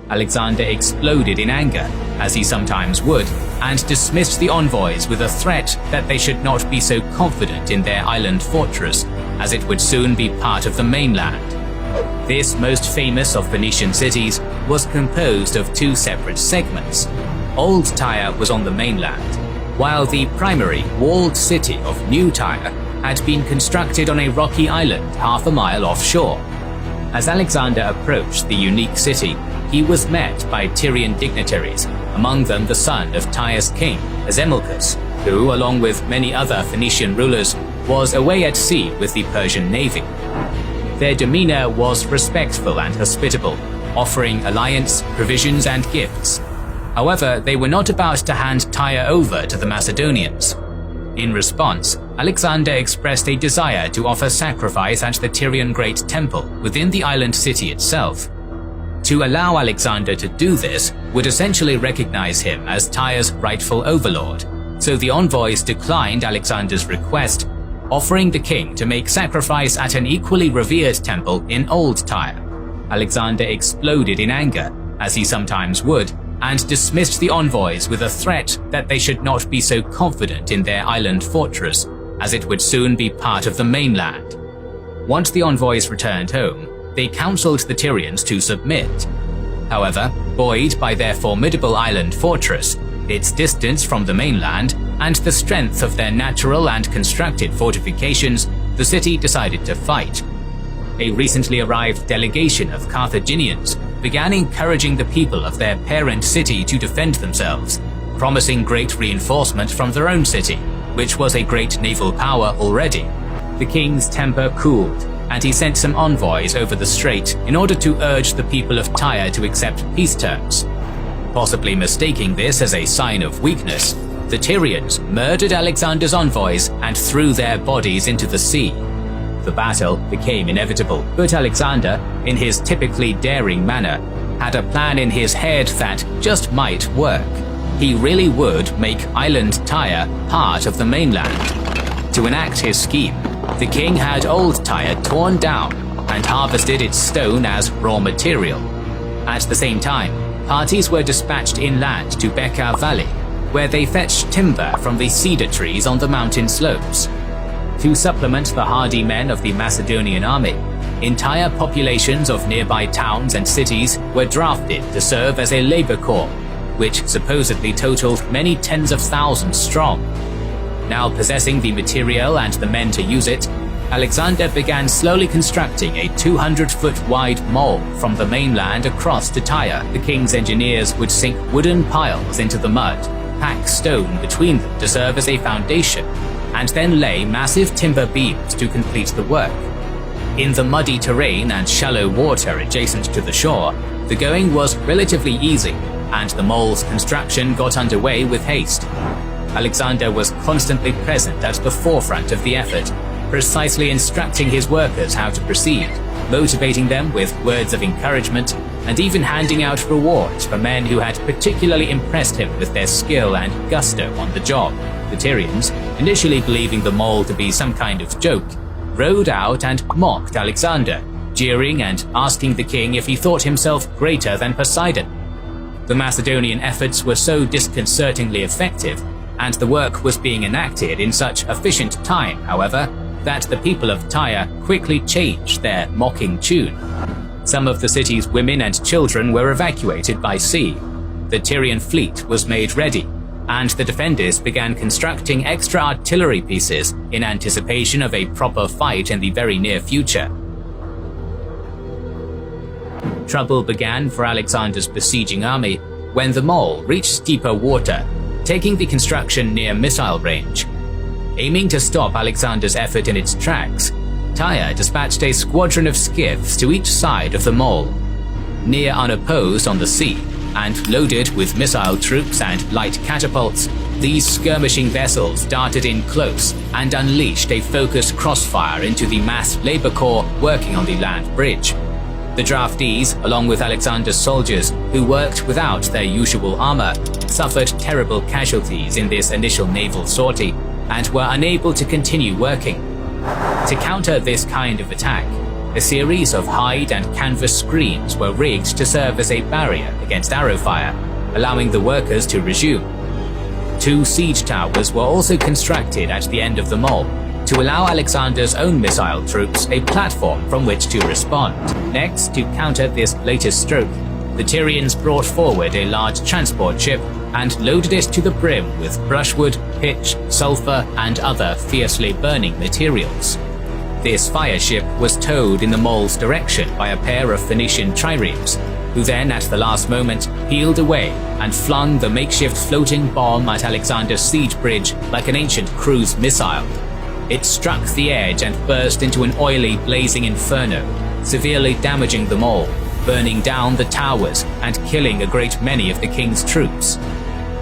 Alexander exploded in anger, as he sometimes would, and dismissed the envoys with a threat that they should not be so confident in their island fortress, as it would soon be part of the mainland. This most famous of Phoenician cities was composed of two separate segments. Old Tyre was on the mainland, while the primary walled city of New Tyre had been constructed on a rocky island half a mile offshore. As Alexander approached the unique city, he was met by Tyrian dignitaries, among them the son of Tyre's king, Azemilchus, who, along with many other Phoenician rulers, was away at sea with the Persian navy. Their demeanor was respectful and hospitable, offering alliance, provisions, and gifts. However, they were not about to hand Tyre over to the Macedonians. In response, Alexander expressed a desire to offer sacrifice at the Tyrian Great Temple within the island city itself. To allow Alexander to do this would essentially recognize him as Tyre's rightful overlord, so the envoys declined Alexander's request, offering the king to make sacrifice at an equally revered temple in Old Tyre. Alexander exploded in anger, as he sometimes would, and dismissed the envoys with a threat that they should not be so confident in their island fortress, as it would soon be part of the mainland. Once the envoys returned home, they counseled the Tyrians to submit. However, buoyed by their formidable island fortress, its distance from the mainland, and the strength of their natural and constructed fortifications, the city decided to fight. A recently arrived delegation of Carthaginians began encouraging the people of their parent city to defend themselves, promising great reinforcement from their own city, which was a great naval power already. The king's temper cooled, and he sent some envoys over the strait in order to urge the people of Tyre to accept peace terms. Possibly mistaking this as a sign of weakness, the Tyrians murdered Alexander's envoys and threw their bodies into the sea. The battle became inevitable, but Alexander, in his typically daring manner, had a plan in his head that just might work. He really would make island Tyre part of the mainland. To enact his scheme, the king had Old Tyre torn down and harvested its stone as raw material. At the same time, parties were dispatched inland to Bekaa Valley, where they fetched timber from the cedar trees on the mountain slopes. To supplement the hardy men of the Macedonian army, entire populations of nearby towns and cities were drafted to serve as a labor corps, which supposedly totaled many tens of thousands strong. Now possessing the material and the men to use it, Alexander began slowly constructing a 200-foot wide mole from the mainland across to Tyre. The king's engineers would sink wooden piles into the mud, pack stone between them to serve as a foundation, and then lay massive timber beams to complete the work. In the muddy terrain and shallow water adjacent to the shore, the going was relatively easy, and the mole's construction got underway with haste. Alexander was constantly present at the forefront of the effort, precisely instructing his workers how to proceed, motivating them with words of encouragement, and even handing out rewards for men who had particularly impressed him with their skill and gusto on the job. The Tyrians, initially believing the mole to be some kind of joke, rode out and mocked Alexander, jeering and asking the king if he thought himself greater than Poseidon. The Macedonian efforts were so disconcertingly effective, and the work was being enacted in such efficient time, however, that the people of Tyre quickly changed their mocking tune. Some of the city's women and children were evacuated by sea. The Tyrian fleet was made ready, and the defenders began constructing extra artillery pieces in anticipation of a proper fight in the very near future. Trouble began for Alexander's besieging army when the mole reached deeper water, taking the construction near missile range. Aiming to stop Alexander's effort in its tracks, Tyre dispatched a squadron of skiffs to each side of the mole. Near unopposed on the sea, and loaded with missile troops and light catapults, these skirmishing vessels darted in close and unleashed a focused crossfire into the massed labor corps working on the land bridge. The draftees, along with Alexander's soldiers, who worked without their usual armor, suffered terrible casualties in this initial naval sortie and were unable to continue working. To counter this kind of attack, A series of hide and canvas screens were rigged to serve as a barrier against arrow fire, allowing the workers to resume. 2 siege towers were also constructed at the end of the mole, to allow Alexander's own missile troops a platform from which to respond. Next, to counter this latest stroke, the Tyrians brought forward a large transport ship and loaded it to the brim with brushwood, pitch, sulfur, and other fiercely burning materials. This fire ship was towed in the mole's direction by a pair of Phoenician triremes, who then at the last moment peeled away and flung the makeshift floating bomb at Alexander's siege bridge like an ancient cruise missile. It struck the edge and burst into an oily, blazing inferno, severely damaging the mole, burning down the towers and killing a great many of the king's troops.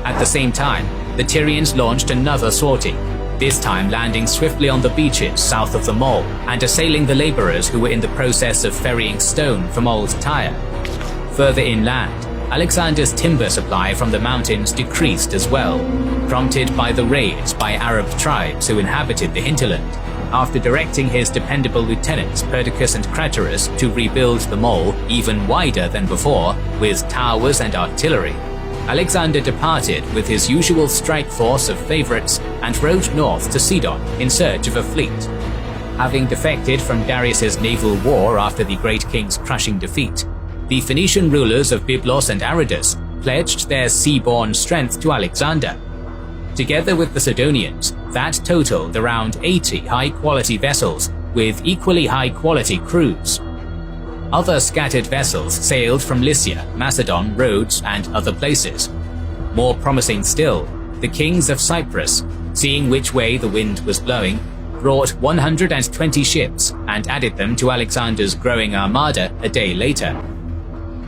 At the same time, the Tyrians launched another sortie, this time landing swiftly on the beaches south of the mole and assailing the laborers who were in the process of ferrying stone from Old Tyre. Further inland, Alexander's timber supply from the mountains decreased as well, prompted by the raids by Arab tribes who inhabited the hinterland. After directing his dependable lieutenants Perdiccas and Craterus to rebuild the mole even wider than before, with towers and artillery, Alexander departed with his usual strike force of favorites and rode north to Sidon in search of a fleet. Having defected from Darius's naval war after the Great King's crushing defeat, the Phoenician rulers of Byblos and Aradus pledged their sea-borne strength to Alexander. Together with the Sidonians, that totaled around 80 high-quality vessels with equally high-quality crews. Other scattered vessels sailed from Lycia, Macedon, Rhodes, and other places. More promising still, the kings of Cyprus, seeing which way the wind was blowing, brought 120 ships and added them to Alexander's growing armada a day later.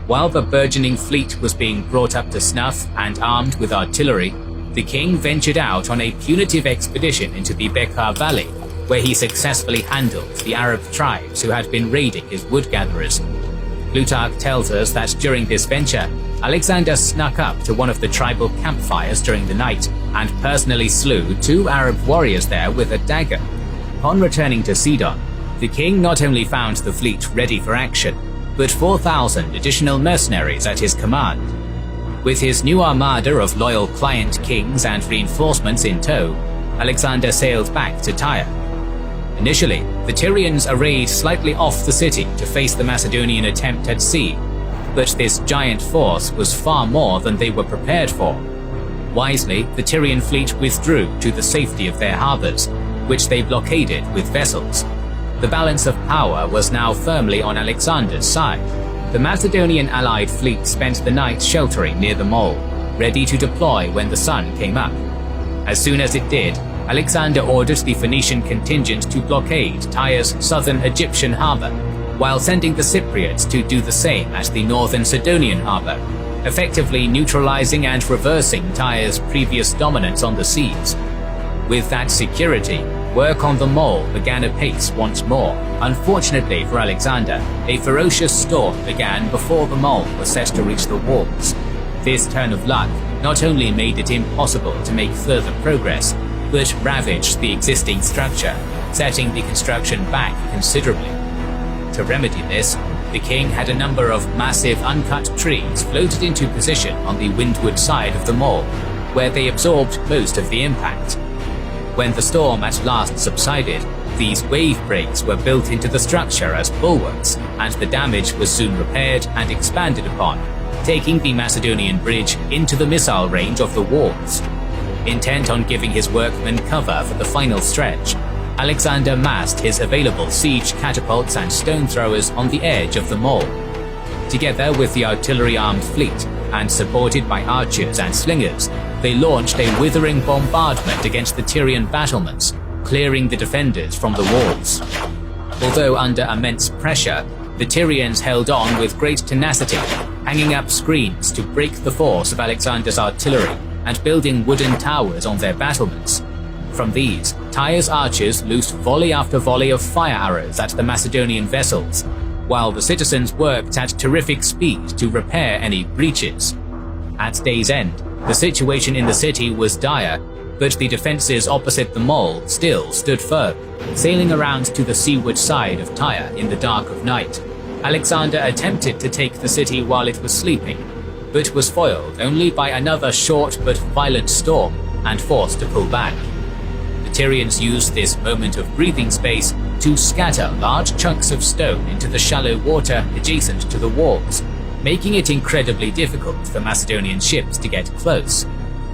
While the burgeoning fleet was being brought up to snuff and armed with artillery, the king ventured out on a punitive expedition into the Bekaa Valley, where he successfully handled the Arab tribes who had been raiding his wood-gatherers. Plutarch tells us that during this venture, Alexander snuck up to one of the tribal campfires during the night and personally slew 2 Arab warriors there with a dagger. Upon returning to Sidon, the king not only found the fleet ready for action, but 4,000 additional mercenaries at his command. With his new armada of loyal client kings and reinforcements in tow, Alexander sailed back to Tyre. Initially, the Tyrians arrayed slightly off the city to face the Macedonian attempt at sea, but this giant force was far more than they were prepared for. Wisely, the Tyrian fleet withdrew to the safety of their harbours, which they blockaded with vessels. The balance of power was now firmly on Alexander's side. The Macedonian allied fleet spent the night sheltering near the mole, ready to deploy when the sun came up. As soon as it did, Alexander ordered the Phoenician contingent to blockade Tyre's southern Egyptian harbour, while sending the Cypriots to do the same at the northern Sidonian harbour, effectively neutralizing and reversing Tyre's previous dominance on the seas. With that security, work on the mole began apace once more. Unfortunately for Alexander, a ferocious storm began before the mole was set to reach the walls. This turn of luck not only made it impossible to make further progress, but ravaged the existing structure, setting the construction back considerably. To remedy this, the king had a number of massive uncut trees floated into position on the windward side of the mole, where they absorbed most of the impact. When the storm at last subsided, these wave breaks were built into the structure as bulwarks, and the damage was soon repaired and expanded upon, taking the Macedonian bridge into the missile range of the walls. Intent on giving his workmen cover for the final stretch, Alexander massed his available siege catapults and stone throwers on the edge of the mole. Together with the artillery-armed fleet, and supported by archers and slingers, they launched a withering bombardment against the Tyrian battlements, clearing the defenders from the walls. Although under immense pressure, the Tyrians held on with great tenacity, hanging up screens to break the force of Alexander's artillery and building wooden towers on their battlements. From these, Tyre's archers loosed volley after volley of fire arrows at the Macedonian vessels, while the citizens worked at terrific speed to repair any breaches. At day's end, the situation in the city was dire, but the defenses opposite the mole still stood firm. Sailing around to the seaward side of Tyre in the dark of night, Alexander attempted to take the city while it was sleeping, but was foiled only by another short but violent storm and forced to pull back. The Tyrians used this moment of breathing space to scatter large chunks of stone into the shallow water adjacent to the walls, making it incredibly difficult for Macedonian ships to get close.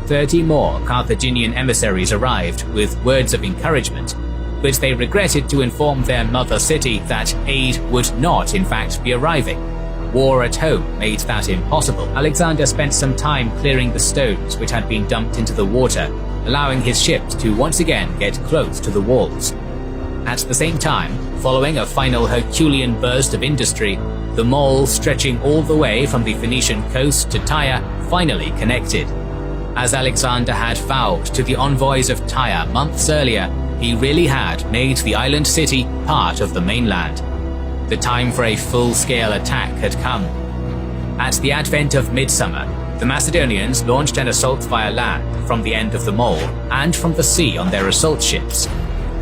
30 more Carthaginian emissaries arrived with words of encouragement, but they regretted to inform their mother city that aid would not in fact be arriving. War at home made that impossible. Alexander spent some time clearing the stones which had been dumped into the water, allowing his ships to once again get close to the walls. At the same time, following a final Herculean burst of industry, the mole stretching all the way from the Phoenician coast to Tyre finally connected. As Alexander had vowed to the envoys of Tyre months earlier, he really had made the island city part of the mainland. The time for a full-scale attack had come. At the advent of midsummer, the Macedonians launched an assault via land from the end of the mole and from the sea on their assault ships.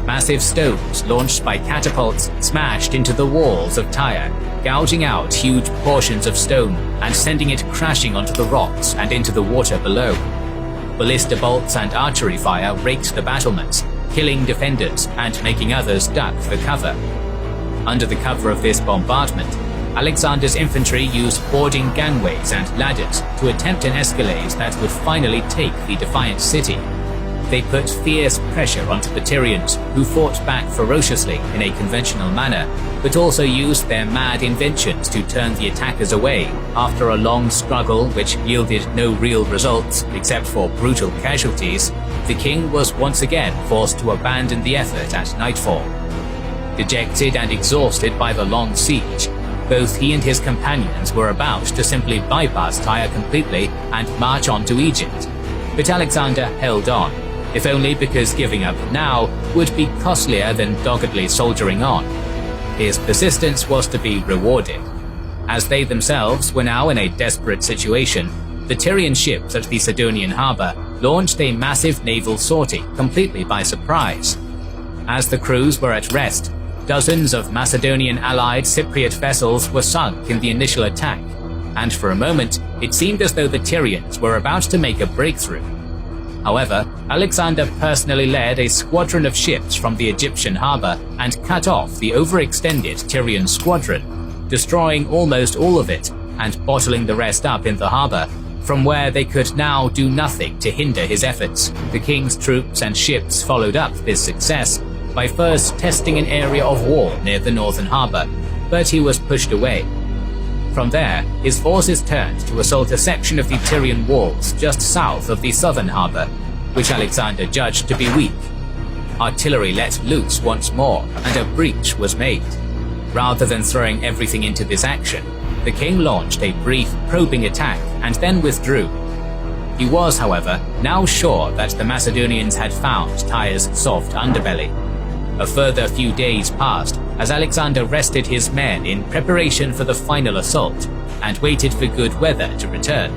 Massive stones launched by catapults smashed into the walls of Tyre, gouging out huge portions of stone and sending it crashing onto the rocks and into the water below. Ballista bolts and archery fire raked the battlements, killing defenders and making others duck for cover. Under the cover of this bombardment, Alexander's infantry used boarding gangways and ladders to attempt an escalade that would finally take the defiant city. They put fierce pressure onto the Tyrians, who fought back ferociously in a conventional manner, but also used their mad inventions to turn the attackers away. After a long struggle which yielded no real results except for brutal casualties, the king was once again forced to abandon the effort at nightfall. Dejected and exhausted by the long siege, both he and his companions were about to simply bypass Tyre completely and march on to Egypt. But Alexander held on, if only because giving up now would be costlier than doggedly soldiering on. His persistence was to be rewarded. As they themselves were now in a desperate situation, the Tyrian ships at the Sidonian harbour launched a massive naval sortie completely by surprise. As the crews were at rest, dozens of Macedonian allied Cypriot vessels were sunk in the initial attack, and for a moment it seemed as though the Tyrians were about to make a breakthrough. However, Alexander personally led a squadron of ships from the Egyptian harbour and cut off the overextended Tyrian squadron, destroying almost all of it and bottling the rest up in the harbour, from where they could now do nothing to hinder his efforts. The king's troops and ships followed up this success by first testing an area of wall near the northern harbour, but he was pushed away. From there, his forces turned to assault a section of the Tyrian walls just south of the southern harbour, which Alexander judged to be weak. Artillery let loose once more, and a breach was made. Rather than throwing everything into this action, the king launched a brief, probing attack and then withdrew. He was, however, now sure that the Macedonians had found Tyre's soft underbelly. A further few days passed as Alexander rested his men in preparation for the final assault and waited for good weather to return.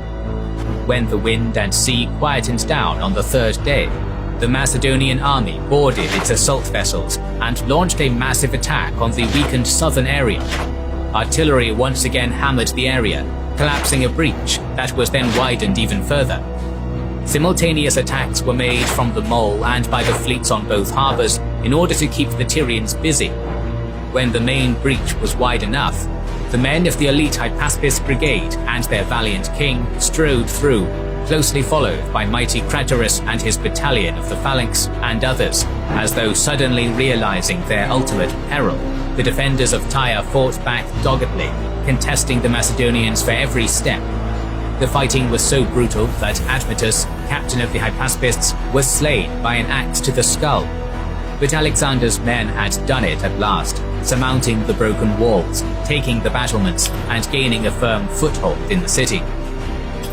When the wind and sea quietened down on the third day, the Macedonian army boarded its assault vessels and launched a massive attack on the weakened southern area. Artillery once again hammered the area, collapsing a breach that was then widened even further. Simultaneous attacks were made from the mole and by the fleets on both harbours in order to keep the Tyrians busy. When the main breach was wide enough, the men of the elite Hypaspis brigade and their valiant king strode through, closely followed by mighty Craterus and his battalion of the phalanx and others. As though suddenly realizing their ultimate peril, the defenders of Tyre fought back doggedly, contesting the Macedonians for every step. The fighting was so brutal that Admetus, captain of the Hypaspists, was slain by an axe to the skull. But Alexander's men had done it at last, surmounting the broken walls, taking the battlements, and gaining a firm foothold in the city.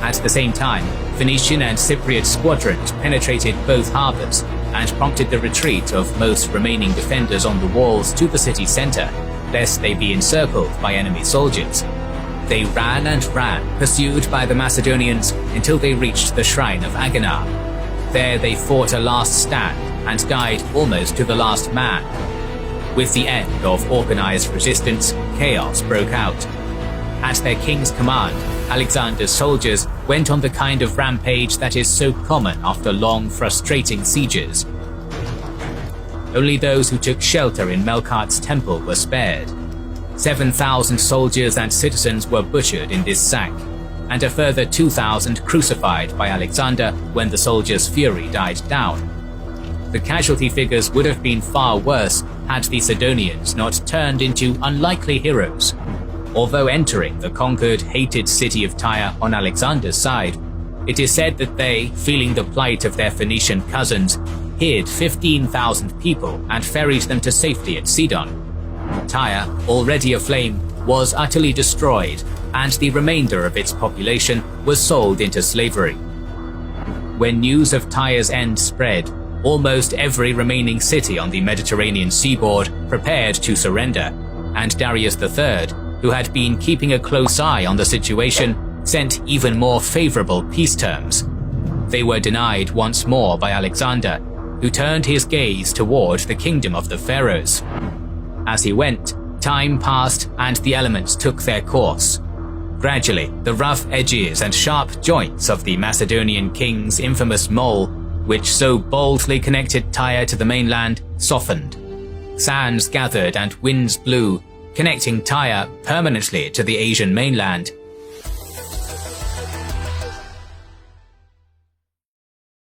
At the same time, Phoenician and Cypriot squadrons penetrated both harbours and prompted the retreat of most remaining defenders on the walls to the city centre, lest they be encircled by enemy soldiers. They ran and ran, pursued by the Macedonians, until they reached the shrine of Agenar. There they fought a last stand and died almost to the last man. With the end of organized resistance, chaos broke out. At their king's command, Alexander's soldiers went on the kind of rampage that is so common after long, frustrating sieges. Only those who took shelter in Melkart's temple were spared. 7,000 soldiers and citizens were butchered in this sack, and a further 2,000 crucified by Alexander when the soldiers' fury died down. The casualty figures would have been far worse had the Sidonians not turned into unlikely heroes. Although entering the conquered, hated city of Tyre on Alexander's side, it is said that they, feeling the plight of their Phoenician cousins, hid 15,000 people and ferried them to safety at Sidon. Tyre, already aflame, was utterly destroyed, and the remainder of its population was sold into slavery. When news of Tyre's end spread, almost every remaining city on the Mediterranean seaboard prepared to surrender, and Darius III, who had been keeping a close eye on the situation, sent even more favorable peace terms. They were denied once more by Alexander, who turned his gaze toward the kingdom of the pharaohs. As he went, time passed and the elements took their course. Gradually, the rough edges and sharp joints of the Macedonian king's infamous mole, which so boldly connected Tyre to the mainland, softened. Sands gathered and winds blew, connecting Tyre permanently to the Asian mainland,